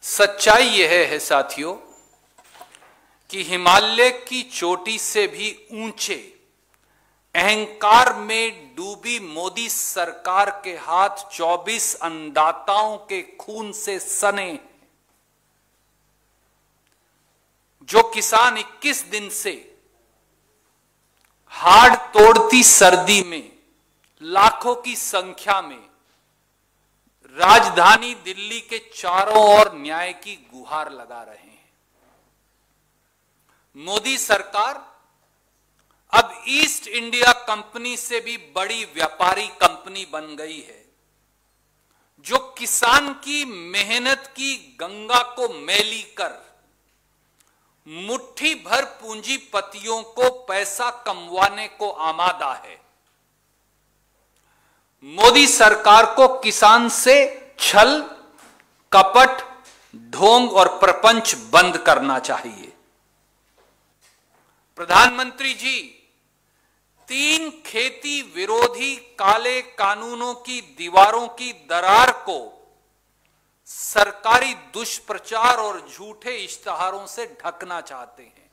सच्चाई यह है साथियों कि हिमालय की चोटी से भी ऊंचे अहंकार में डूबी मोदी सरकार के हाथ 24 अन्नदाताओं के खून से सने। जो किसान 21 दिन से हाड़ तोड़ती सर्दी में लाखों की संख्या में राजधानी दिल्ली के चारों ओर न्याय की गुहार लगा रहे हैं। मोदी सरकार अब ईस्ट इंडिया कंपनी से भी बड़ी व्यापारी कंपनी बन गई है, जो किसान की मेहनत की गंगा को मैली कर मुट्ठी भर पूंजीपतियों को पैसा कमवाने को आमादा है। मोदी सरकार को किसान से छल, कपट, ढोंग और प्रपंच बंद करना चाहिए। प्रधानमंत्री जी, 3 खेती विरोधी काले कानूनों की दीवारों की दरार को सरकारी दुष्प्रचार और झूठे इश्तिहारों से ढकना चाहते हैं।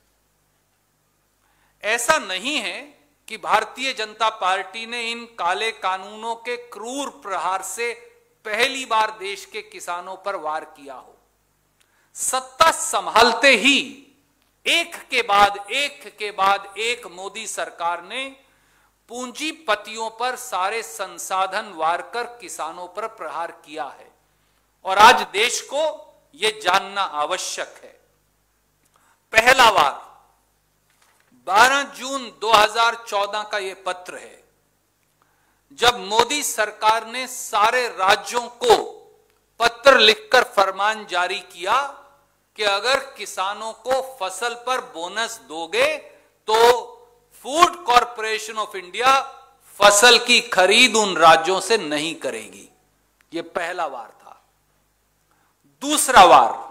ऐसा नहीं है कि भारतीय जनता पार्टी ने इन काले कानूनों के क्रूर प्रहार से पहली बार देश के किसानों पर वार किया हो। सत्ता संभालते ही एक के बाद एक मोदी सरकार ने पूंजीपतियों पर सारे संसाधन वार कर किसानों पर प्रहार किया है और आज देश को यह जानना आवश्यक है। पहला वार 12 जून 2014 का यह पत्र है, जब मोदी सरकार ने सारे राज्यों को पत्र लिखकर फरमान जारी किया कि अगर किसानों को फसल पर बोनस दोगे तो फूड कॉरपोरेशन ऑफ इंडिया फसल की खरीद उन राज्यों से नहीं करेगी। यह पहला वार था। दूसरा वार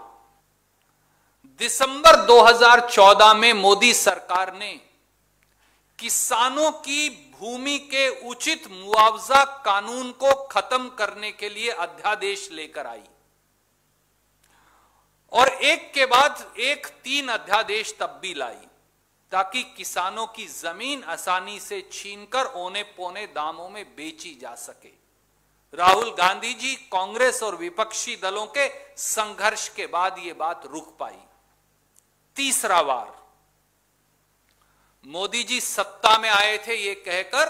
दिसंबर 2014 में मोदी सरकार ने किसानों की भूमि के उचित मुआवजा कानून को खत्म करने के लिए अध्यादेश लेकर आई और एक के बाद एक 3 अध्यादेश तब भी लाई, ताकि किसानों की जमीन आसानी से छीनकर औने पौने दामों में बेची जा सके। राहुल गांधी जी, कांग्रेस और विपक्षी दलों के संघर्ष के बाद यह बात रुक पाई। तीसरा वार, मोदी जी सत्ता में आए थे ये कहकर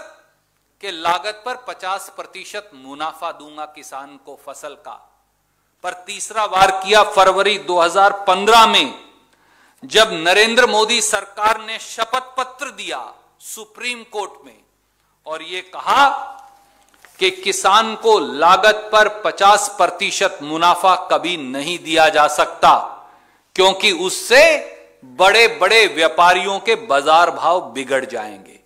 कि लागत पर 50% मुनाफा दूंगा किसान को फसल का, पर तीसरा वार किया फरवरी 2015 में, जब नरेंद्र मोदी सरकार ने शपथ पत्र दिया सुप्रीम कोर्ट में और यह कहा कि किसान को लागत पर 50% मुनाफा कभी नहीं दिया जा सकता, क्योंकि उससे बड़े बड़े व्यापारियों के बाजार भाव बिगड़ जाएंगे।